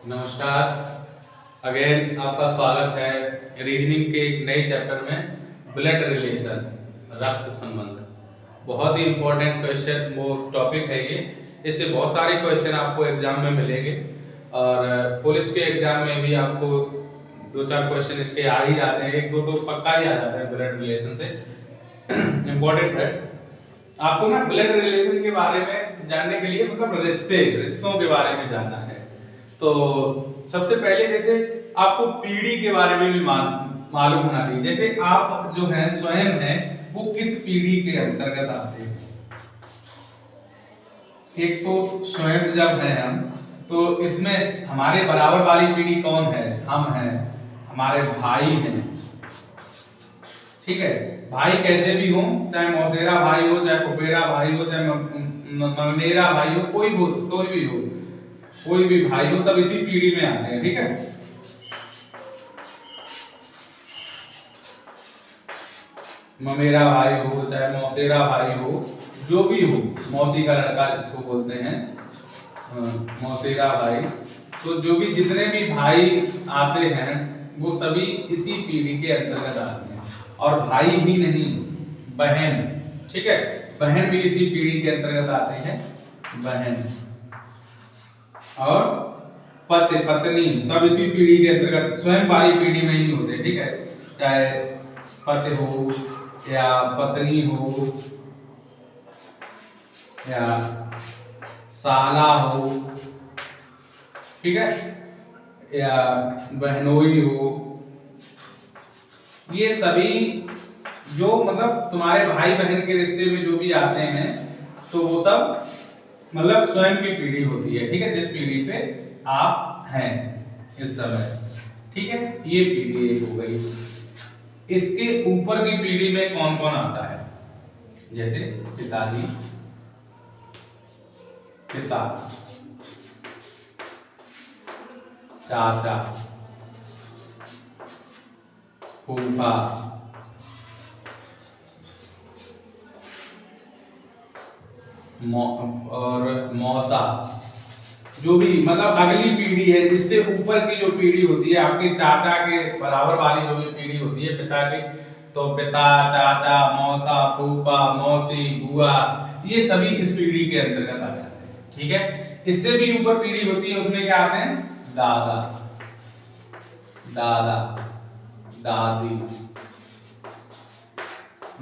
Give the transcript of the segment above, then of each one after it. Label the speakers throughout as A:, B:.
A: नमस्कार। अगेन आपका स्वागत है रीजनिंग के एक नए चैप्टर में ब्लड रिलेशन, रक्त संबंध। बहुत ही इंपॉर्टेंट क्वेश्चन वो टॉपिक है ये। इससे बहुत सारे क्वेश्चन आपको एग्जाम में मिलेंगे और पुलिस के एग्जाम में भी आपको दो चार क्वेश्चन इसके आ ही जाते हैं, एक दो तो पक्का ही आ जाता है ब्लड रिलेशन से। इम्पोर्टेंट है आपको ना ब्लड रिलेशन के बारे में जानने के लिए, मतलब रिश्तों के बारे में जानना है। तो सबसे पहले जैसे आपको पीढ़ी के बारे में भी मालूम होना चाहिए। जैसे आप जो है स्वयं है वो किस पीढ़ी के अंतर्गत आते हैं। एक तो स्वयं जब है हम, तो इसमें हमारे बराबर वाली पीढ़ी कौन है? हम हैं, हमारे भाई हैं। ठीक है, भाई कैसे भी हो, चाहे मौसेरा भाई हो, चाहे फुफेरा भाई हो, चाहे ममेरा भाई हो, कोई भी हो, कोई भी भाई हो, सब इसी पीढ़ी में आते हैं। ठीक है, ममेरा भाई हो, चाहे मौसेरा भाई हो, जो भी हो, मौसी का लड़का जिसको बोलते हैं, मौसेरा भाई। तो जो भी जितने भी भाई आते हैं वो सभी इसी पीढ़ी के अंतर्गत आते हैं। और भाई ही नहीं, बहन, ठीक है, बहन भी इसी पीढ़ी के अंतर्गत आते हैं, बहन। और पति पत्नी सब इसी पीढ़ी के अंतर्गत, स्वयं वाली पीढ़ी में ही होते हैं। ठीक है, चाहे पति हो या पत्नी हो या साला हो, ठीक है, या बहनोई हो, ये सभी जो मतलब तुम्हारे भाई बहन के रिश्ते में जो भी आते हैं, तो वो सब मतलब स्वयं की पीढ़ी होती है। ठीक है, जिस पीढ़ी पे आप हैं इस समय। ठीक है, ये पीढ़ी एक हो गई। इसके ऊपर की पीढ़ी में कौन कौन आता है? जैसे पिताजी, पिता, चाचा, फूफा, और मौसा, जो भी मतलब अगली पीढ़ी है, जिससे ऊपर की जो पीढ़ी होती है, आपके चाचा के बराबर वाली जो भी पीढ़ी होती है पिता की, तो पिता, चाचा, मौसा, फूफा, मौसी, बुआ, ये सभी इस पीढ़ी के अंतर्गत आ जाते हैं। ठीक है, इससे भी ऊपर पीढ़ी होती है, उसमें क्या आते हैं? दादा, दादा, दादी,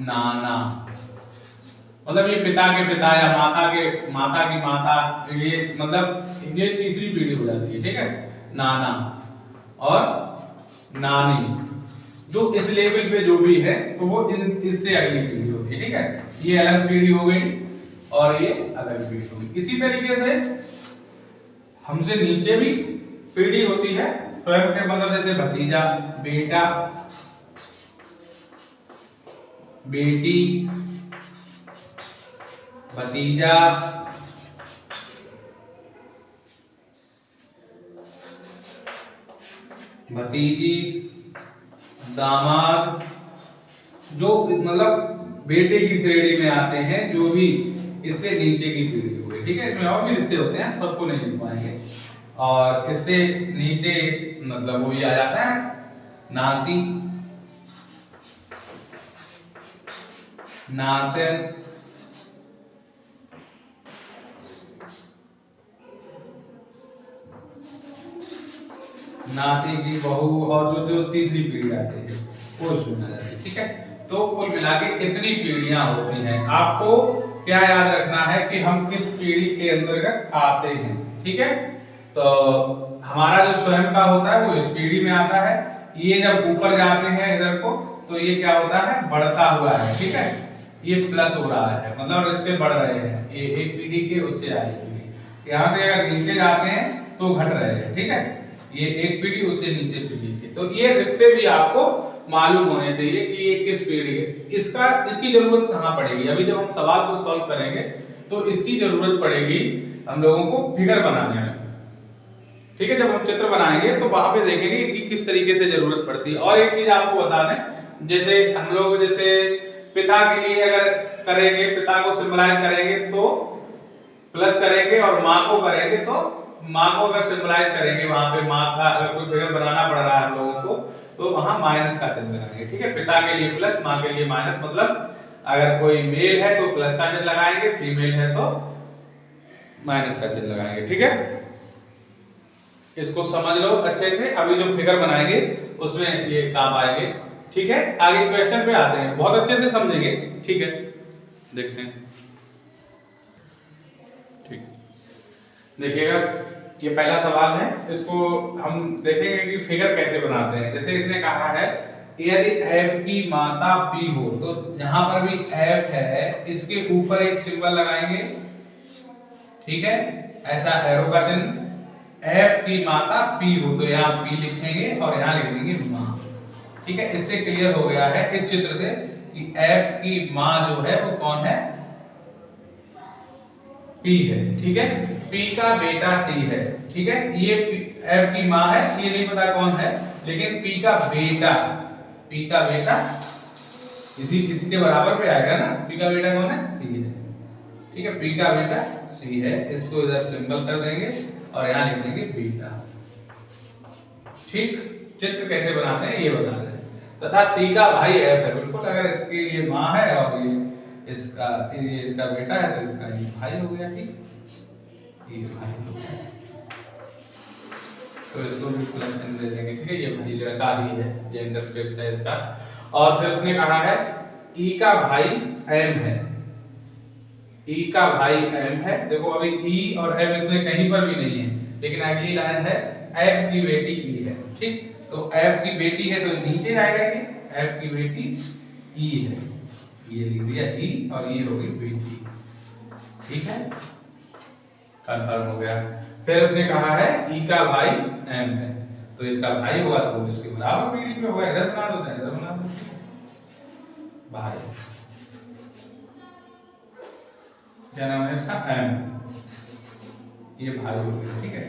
A: नाना, मतलब ये पिता के पिता या माता की माता, ये मतलब ये तीसरी पीढ़ी हो जाती है। ठीक है, नाना और नानी, जो इस लेवल पे जो भी है, तो वो इससे अगली पीढ़ी होती है। ठीक है, ये अलग पीढ़ी हो गई और ये अलग पीढ़ी हो गई। इसी तरीके से हमसे नीचे भी पीढ़ी होती है स्वयं के, मतलब जैसे भतीजा, बेटा, बेटी, भतीजा, भतीजी, दामाद, जो मतलब बेटे की श्रेणी में आते हैं, जो भी इससे नीचे की पीढ़ी हो गई। ठीक है, इसमें और भी रिश्ते होते हैं, सबको नहीं लिख पाएंगे। और इससे नीचे मतलब वो भी आ जाता है नाती, नातिन, नाती की बहू, और जो तीसरी पीढ़ी आती है वो इसमें आ जाती है। ठीक है, तो कुल मिला के इतनी पीढ़ियां होती हैं। आपको क्या याद रखना है कि हम किस पीढ़ी के अंतर्गत आते हैं। ठीक है, तो हमारा जो स्वयं का होता है वो इस पीढ़ी में आता है। ये जब ऊपर जाते हैं इधर को, तो ये क्या होता है? बढ़ता हुआ है। ठीक है, ये प्लस हो रहा है, मतलब रिश्ते बढ़ रहे हैं, ये एक पीढ़ी के उससे आई पीढ़ी। यहाँ से अगर नीचे जाते हैं तो घट रहे हैं। ठीक है, ये एक पीढ़ी उससे नीचे पीढ़ी के, तो ये रिश्ते भी आपको मालूम होने चाहिए कि ये किस पीढ़ी है। इसकी जरूरत कहाँ पड़ेगी? अभी जब हम सवाल को सॉल्व करेंगे तो इसकी जरूरत पड़ेगी हम लोगों को फिगर बनाने में। ठीक है, जब हम चित्र बनाएंगे तो वहां पे देखेंगे कि किस तरीके से जरूरत पड़ती है। और एक चीज आपको बता दें, जैसे हम लोग जैसे पिता के लिए अगर करेंगे, पिता को सिंबलाइज करेंगे तो प्लस करेंगे, और माँ को करेंगे तो माँ को अगर सिंबलाइज करेंगे वहां पे माँ का अगर कोई फिगर बनाना पड़ रहा है हम लोगों को तो वहां माइनस का चिन्ह लगाएंगे, ठीक है। पिता के लिए प्लस, माँ के लिए माइनस, मतलब अगर कोई मेल है तो प्लस का चिन्ह लगाएंगे, फीमेल है तो माइनस का चिन्ह लगाएंगे, ठीक है। इसको समझ लो अच्छे से, अभी जो फिगर बनाएंगे उसमें ये काम आएंगे, ठीक है। आगे क्वेश्चन पे आते हैं, बहुत अच्छे से समझेंगे, ठीक है। देखते हैं, ठीक, देखिएगा ये पहला सवाल है, इसको हम देखेंगे कि फिगर कैसे बनाते हैं। जैसे इसने कहा है यदि f की मात्रा p हो, तो यहां पर भी f है, इसके ऊपर एक सिंबल लगाएंगे, ठीक है, ऐसा एरो का चिन्ह। f की मात्रा p हो तो यहाँ p लिखेंगे और यहाँ लिख देंगे माँ, ठीक है। इससे क्लियर हो गया है इस चित्र से कि f की माँ जो है वो कौन है, p है, ठीक है। p का बेटा c है, ठीक है। ये f की माँ है, ये नहीं पता कौन है, लेकिन p का बेटा इसी के बराबर पे आएगा ना। p का बेटा कौन है, c है, ठीक है। p का बेटा c है, इसको इधर सिंबल कर देंगे और यहाँ लिख देंगे बेटा, ठीक। चित्र कैसे बनाते हैं ये बता रहे हैं। तथा c का भाई f है, बिल्कुल, अगर इसकी ये माँ है और ये इसका बेटा है तो इसका ये भाई हो गया, ठीक, ये भाई हो गया, तो इसको भी प्लस चिन्ह दे देंगे, ठीक है। ये भाई लड़का ही है, जेंडर फिक्स है इसका। और फिर उसने कहा है e का भाई m है, e का भाई m है। देखो अभी e और m इसमें कहीं पर भी नहीं है, लेकिन अगली लाइन है f की बेटी e है, ठीक। तो f की बेटी है तो नीचे आएगा, ये f की बेटी e है, ये लिख दिया e और ये हो गई बेटी, ठीक है, कंफर्म हो गया। फिर उसने कहा है e का भाई m है, तो इसका भाई होगा तो वो इसके बराबर पीढ़ी पे होगा, इधर बना दो इधर बना दो, भाई, क्या नाम है इसका, m, ये भाई हो गया, ठीक है।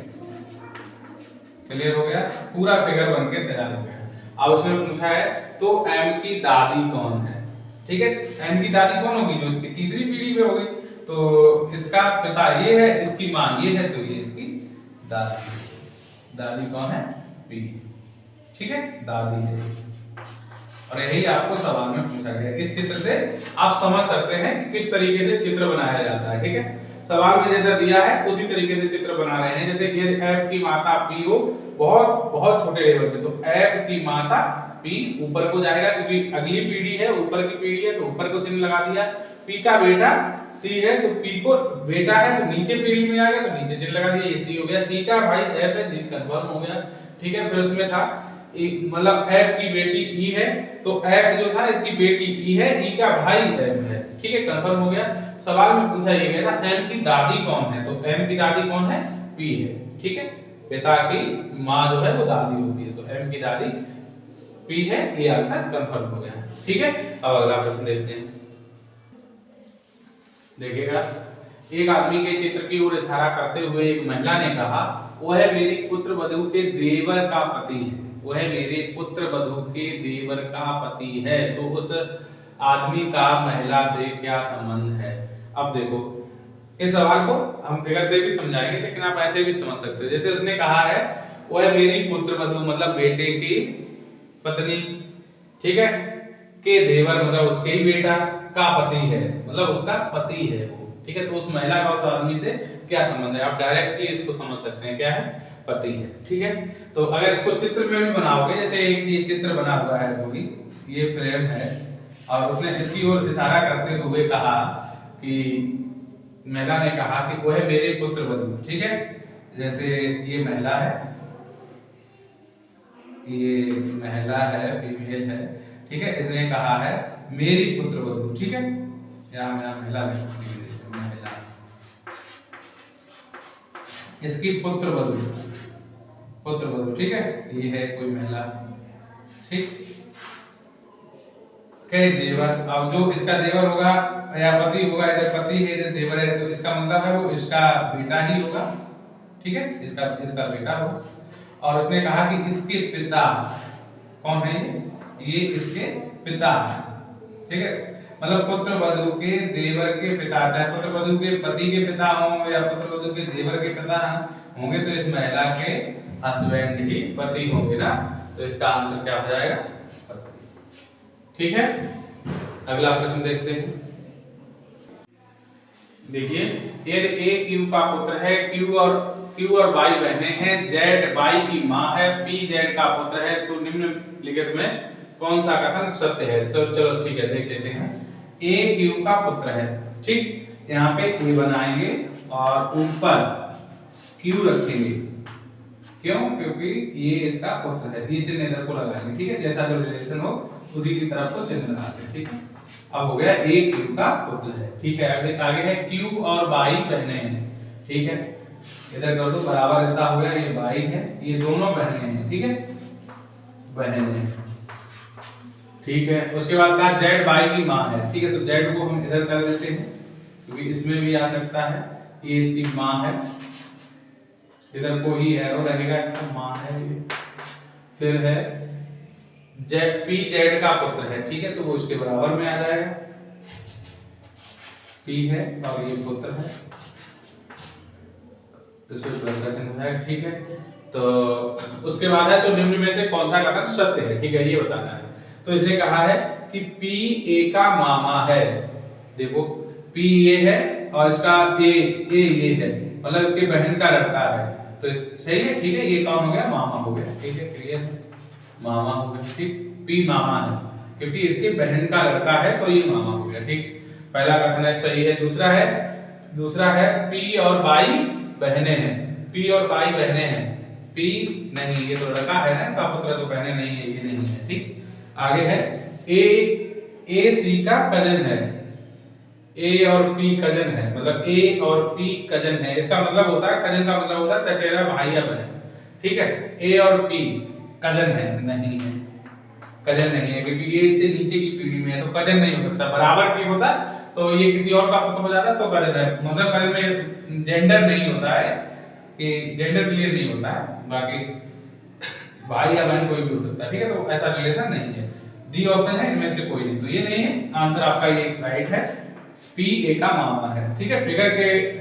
A: क्लियर हो गया, पूरा फिगर बन के तैयार हो गया। अब उसने पूछा है तो m की दादी कौन है, ठीक है। m की दादी कौन होगी, जो इसकी तीसरी पीढ़ी पे होगी, तो इसका पिता ये है, इसकी माँ ये है, तो ये इसकी दादी कौन है, p, ठीक है, दादी है। और यही आपको सवाल में पूछा गया। इस चित्र से आप समझ सकते हैं कि किस तरीके से चित्र बनाया जाता है, ठीक है। सवाल में जैसा दिया है उसी तरीके से चित्र बना रहे हैं। जैसे ये f की मात्रा p हो, बहुत बहुत छोटे लेवल पे, तो f की मात्रा p ऊपर को जाएगा क्योंकि अगली पीढ़ी है, ऊपर की पीढ़ी है तो ऊपर को चिन्ह लगा दिया। p का बेटा c है तो p को बेटा है तो नीचे पीढ़ी में आ गया तो नीचे चिन्ह लगा दिया, ये c हो गया। c का भाई f है, जी कंफर्म हो गया, ठीक है। फिर उसमें था मतलब f की बेटी e है, तो f जो था इसकी बेटी e है, e का भाई m है, ठीक है, कंफर्म हो गया। सवाल में पूछा ये गया था m की दादी कौन है, तो m की दादी कौन है, p है, ठीक है। पिता की माँ जो है वो दादी होती है, तो m की दादी p है, ये आंसर कंफर्म हो गया, ठीक है। अब अगला प्रश्न देखते हैं। देखिएगा, एक आदमी के चित्र की ओर इशारा करते हुए एक महिला ने कहा वह मेरी पुत्र वधू के देवर का पति है, वह मेरे पुत्र वधू के देवर का पति है, तो उस आदमी का महिला से क्या संबंध है। अब देखो इस सवाल को हम फिगर से भी समझाएंगे, लेकिन आप ऐसे भी समझ सकते हो। जैसे उसने कहा है वह मेरी पुत्र वधू मतलब बेटे की पत्नी, ठीक है, के देवर मतलब उसके ही बेटा का पति है, मतलब उसका पति है वो, ठीक है। तो उस महिला का उस आदमी से क्या संबंध है, आप डायरेक्टली इसको समझ सकते हैं, क्या है, पति है, ठीक है। तो अगर इसको चित्र में भी बनाओगे, जैसे एक ये चित्र बना हुआ है, कोई ये फ्रेम है और उसने इसकी ओर इशारा करते हुए कहा कि महिला ने कहा कि वह मेरे पुत्र वधू, ठीक है। जैसे ये महिला है, ये महिला है, फीमेल है, ठीक है। इसने कहा है मेरी पुत्र वधू, ठीक है, यहाँ महिला महिला इसकी पुत्र वधू, ठीक है, ये है कोई महिला, ठीक। कई देवर, अब जो इसका देवर होगा या पति होगा, इधर पति है इधर देवर है, तो इसका मतलब है वो इसका बेटा ही होगा, ठीक है, इसका बेटा होगा। और उसने कहा कि इसके पिता कौन है, ये इसके पिता है, ठीक है। मतलब पुत्र वधू के देवर के पिता, चाहे पुत्र वधू के पति के पिता हो या पुत्र वधू के देवर के पिता होंगे तो इस महिला के हस्बैंड ही पति होंगे ना, तो इसका आंसर क्या हो जाएगा? पति। ठीक है, अगला प्रश्न देखते हैं। देखिए, यदि ए क्यू का पुत्र है, क्यू और वाई बहनें हैं, जेड वाई की मां है, पी जेड का पुत्र है, तो निम्नलिखित में कौन सा कथन सत्य है? तो चलो ठीक है, देख लेते हैं। ए क्यू का पुत्र है, ठीक, यहाँ पे ए बनाएंगे और ऊपर क्यू रखेंगे। क्यों? क्योंकि ये इसका पुत्र है, ये चिन्ह इधर को लगाएंगे। ठीक है, जैसा जो रिलेशन हो उसी की तरफ को चिन्ह लगाते हैं। ठीक है, अब हो गया ए क्यू का पुत्र है। ठीक है, आगे है क्यू और वाई बहनें हैं। ठीक है, इधर कर दो बराबर, इसका हो गया ये वाई है, ये दोनों बहनें हैं। ठीक है, बहनें। ठीक है, उसके बाद कहा जेड वाई की मां है। ठीक है, तो जेड को हम इधर कर देते हैं क्योंकि इसमें भी आ सकता है, ये इसकी मां है, इधर को ही एरो रहेगा, इसका मां है ये। फिर है जेड पी जेड का पुत्र है। ठीक है, तो वो इसके बराबर में आ जाएगा, पी है और ये पुत्र है, इसमें प्लस का चिन्ह है। ठीक है, तो उसके बाद है तो निम्न में से कौन सा कथन सत्य है? ठीक है, ये बताना है। तो इसने कहा है कि पी ए का मामा है। देखो, पी ये है और इसका ए ये है, मतलब इसके बहन का लड़का है, तो सही है। ठीक है, ये कौन हो गया? मामा हो गया। ठीक है, क्लियर है, मामा हो गया। ठीक, पी मामा है क्योंकि इसके बहन का लड़का है, तो ये मामा हो गया। ठीक, पहला कथन है सही है। दूसरा है पी और वाई बहनें हैं। पी और वाई बहनें हैं, पी नहीं, ये तो लड़का है ना इसका पुत्र, तो बहनें नहीं है, ये नहीं है। ठीक, आगे है ए सी का कजन है। ए और पी कजन है, मतलब ए और पी कजन है, इसका मतलब होता है, कजन का मतलब होता है चचेरा भाई या बहन। ठीक है, ए और पी कजन है, नहीं है, कजन नहीं है क्योंकि ये इससे नीचे की पीढ़ी में है, तो कजन नहीं हो सकता। बराबर की होता तो ये किसी और का पुत्र हो जाता तो कजन है, मतलब कजन में जेंडर नहीं होता है, कि जेंडर क्लियर नहीं होता है, बाकी भाई या बहन कोई भी हो सकता है। ठीक है, तो ऐसा रिलेशन नहीं है। डी ऑप्शन है इनमें से कोई नहीं, तो ये नहीं है, आंसर आपका ये राइट है, पी ए का मामा है। ठीक है,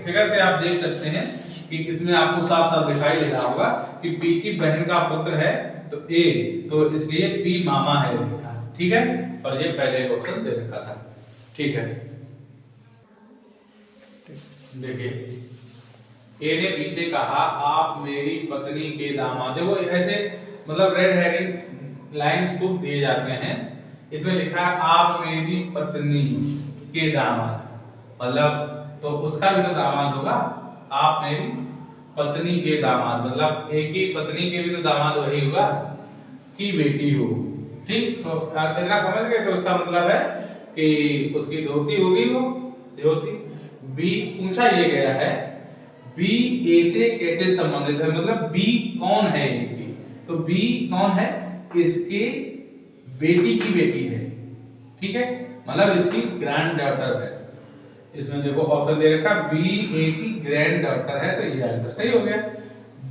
A: फिगर से आप देख सकते हैं कि इसमें आपको साफ साफ दिखाई दे रहा होगा कि पी की बहन का पुत्र है तो ए, तो इसलिए पी मामा है। ठीक है, और ये पहले ऑप्शन दे रखा था। ठीक है, देखिए, ए ने बी से कहा आप मेरी पत्नी के दामाद। देखो ऐसे मतलब रेड हेरिंग लाइंस को दिए जाते हैं, इसमें लिखा है आप मेरी पत्नी के दामाद, मतलब तो उसका भी तो दामाद होगा, आप मेरी पत्नी के दामाद, मतलब एक ही पत्नी के भी तो दामाद वही हुआ की बेटी हो। ठीक, तो इतना समझ गए, तो उसका मतलब है कि उसकी धोती होगी, वो धोती। बी पूछा ये गया है बी ए से कैसे संबंधित है, मतलब बी कौन है ए की, तो बी कौन है? इसके बेटी की बेटी है। ठीक है, मतलब इसकी ग्रैंड डॉटर है। इसमें देखो ऑप्शन दे रखा बी ए की ग्रैंड डॉटर है, तो ये आंसर सही हो गया।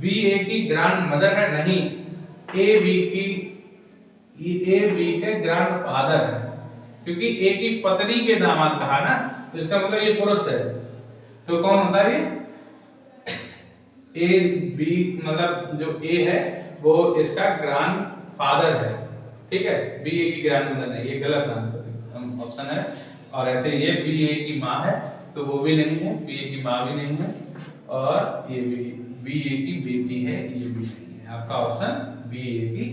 A: बी ए की ग्रैंड मदर है, नहीं, ए बी के ग्रैंड फादर है, क्योंकि ए की पत्नी के दामाद कहा ना, तो इसका मतलब ये पुरुष है, तो कौन होता है ये? ए बी, मतलब जो ए है वो इसका ग्रैंड फादर है। ठीक है, बी ए की ग्रैंड मदर नहीं, ये गलत आंसर ऑप्शन है। और ऐसे ये बी ए की माँ है, तो वो भी नहीं है, बी ए की माँ भी नहीं है, और ये भी बी ए की बेटी है, ये भी नहीं है। आपका ऑप्शन बी ए की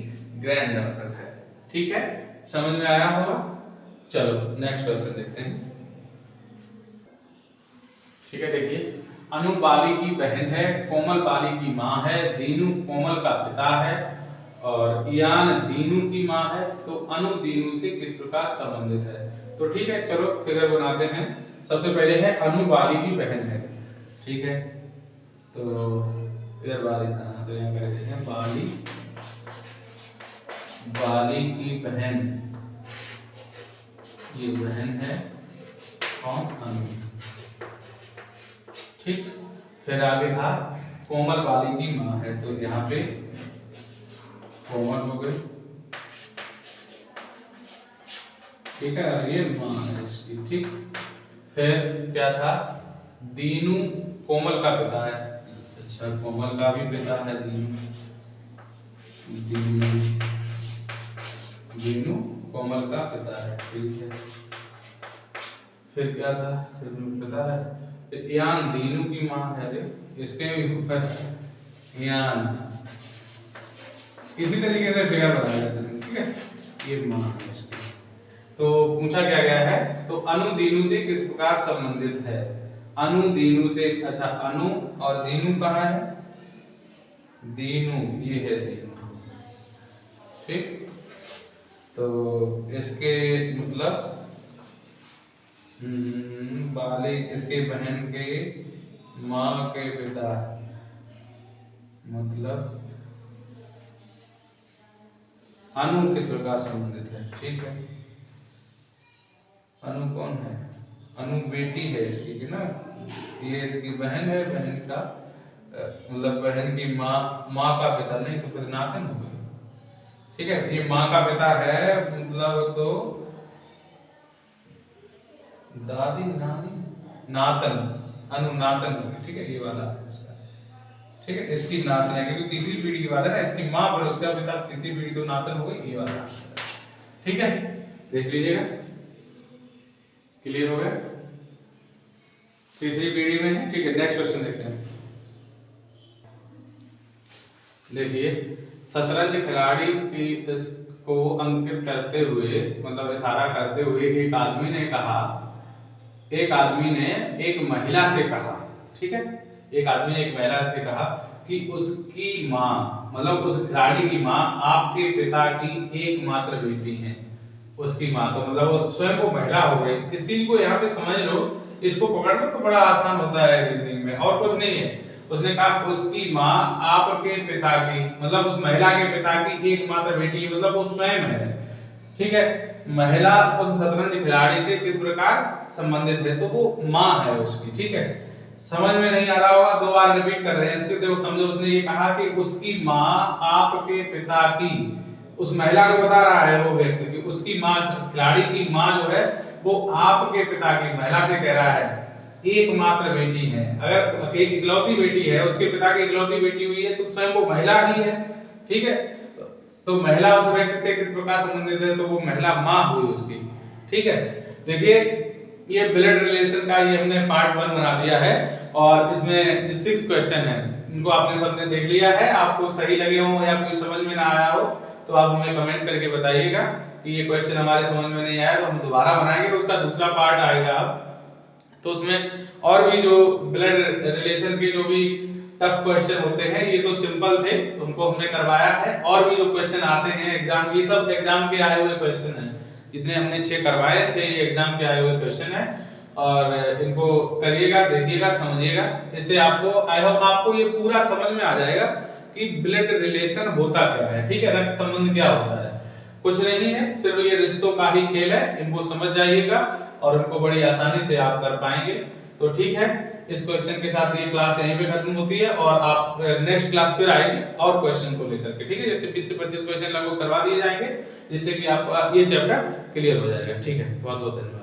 A: ग्रैंड डॉटर है। ठीक है, समझ में आया होगा। चलो नेक्स्ट क्वेश्चन देखते हैं। ठीक है, देखिए, अनु बाली की बहन है, कोमल बाली की माँ है, दीनू कोमल का पिता है और ईयान दीनू की माँ है, तो अनु दीनू से किस प्रकार संबंधित है? तो ठीक है, चलो फिगर बनाते हैं। सबसे पहले है अनु बाली की बहन है। ठीक है, तो इधर बाली था, तो यहाँ कर देते हैं बाली की बहन, ये बहन है कौन? अनु। ठीक, फिर आगे था कोमल बाली की माँ है, तो यहाँ पे कोमल हो गई। ठीक है, और ये माँ है इसकी। ठीक, फिर क्या था? दीनू कोमल का पिता है। अच्छा, अच्छा, कोमल का भी पिता है दीनू। दीनू, दीनू कोमल का पिता है, ठीक है। फिर क्या था, फिर पता है यान दीनू की माँ है रे, इसके भी ऊपर यान। इसी तरीके से फिगर बनाया जाता है, ठीक है। ये माँ है इसकी। तो पूछा क्या गया है, तो अनु दीनू से किस प्रकार संबंधित है। अनु दीनू से, अच्छा अनु और दीनू कहाँ है, दीनू ये है दीनू, ठीक। तो इसके मतलब बाले इसके बहन के माँ के पिता, मतलब अनु किस प्रकार संबंधित है, ठीक है। अनु कौन है, अनु बेटी है इसकी ना, ये इसकी बहन है, बहन का मतलब बहन की माँ का पिता, नहीं तो फिर नातन हो गया, ठीक है। ये माँ का पिता है, मतलब तो दादी नानी नातन, अनु नातन होगी, ठीक है। ये वाला है इसका, ठीक है। इसकी नातन है क्योंकि तीसरी पीढ़ी की बात है ना, इसकी माँ पर उसका पिता, तीसरी पीढ़ी तो नातन हो गई, ये वाला, ठीक है। देख लीजिएगा, क्लियर हो गया, तीसरी पीढ़ी में है, ठीक है। नेक्स्ट क्वेश्चन देखते हैं। देखिए, शतरंज खिलाड़ी की को अंकित करते हुए, मतलब इशारा करते हुए एक आदमी ने कहा, एक आदमी ने एक महिला से कहा, ठीक है। एक आदमी ने एक महिला से कहा कि उसकी माँ, मतलब उस खिलाड़ी की माँ आपके पिता की एकमात्र बेटी है। उसकी माँ तो मतलब वो स्वयं को महिला हो गई। इसी को यहाँ पे समझ लो, इसको पकड़ लो तो बड़ा आसान होता है रीजनिंग में, और कुछ नहीं है। उसने कहा उसकी माँ आपके पिता की, मतलब उस महिला के पिता की एकमात्र बेटी, मतलब वो स्वयं है, ठीक है। महिला उस शतरंज खिलाड़ी से किस प्रकार संबंधित है, तो वो माँ है उसकी, ठीक है। समझ में नहीं आ रहा होगा, दो बार रिपीट कर रहे हैं इसके, देखो समझो। उसने ये कहा कि उसकी माँ आपके पिता की, उस महिला को बता रहा है वो व्यक्ति कि उसकी माँ, खिलाड़ी की माँ जो है वो आपके पिता की, महिला से कह रहा है एकमात्र बेटी है। अगर इकलौती बेटी है, उसके पिता की इकलौती बेटी हुई है, तो स्वयं वो महिला ही है, ठीक है। तो महिला उस व्यक्ति से किस प्रकार संबंधित है, तो वो महिला माँ हुई उसकी, ठीक है। देखिए, ये ब्लड रिलेशन का ये हमने पार्ट 1 बना दिया है, और इसमें जो 6 क्वेश्चन है इनको आपने सबने देख लिया है। आपको सही लगे हो या कोई समझ में ना आया हो तो आप हमें कमेंट करके बताइएगा कि ये क्वेश्चन हमारे समझ में नहीं आया, तो हम दोबारा बनाएंगे, उसका दूसरा पार्ट आएगा अब। तो उसमें और भी जो ब्लड रिलेशन के जो भी टफ क्वेश्चन होते हैं, ये तो सिंपल थे, उनको हमने करवाया है। और भी जो क्वेश्चन आते हैं एग्जाम, ये सब एग्जाम के आए हुए क्वेश्चन हैं, जितने हमने 6 करवाए, 6 ये एग्जाम के आए हुए क्वेश्चन हैं। और इनको करिएगा, देखिएगा, समझिएगा, इससे आपको, आई होप आपको ये पूरा समझ में आ जाएगा कि ब्लड रिलेशन होता क्या है, ठीक है। रक्त संबंध क्या होता है, कुछ नहीं है, सिर्फ ये रिश्तों का ही खेल है। इनको समझ जाइएगा और इनको बड़ी आसानी से आप कर पाएंगे। तो ठीक है, इस क्वेश्चन के साथ ये क्लास यहीं पे खत्म होती है, और आप नेक्स्ट क्लास फिर आएगी और क्वेश्चन को लेकर के, ठीक है। जैसे 20 से 25 क्वेश्चन लगभग करवा दिए जाएंगे, जिससे कि आपका ये चैप्टर क्लियर हो जाएगा, ठीक है। बहुत बहुत धन्यवाद।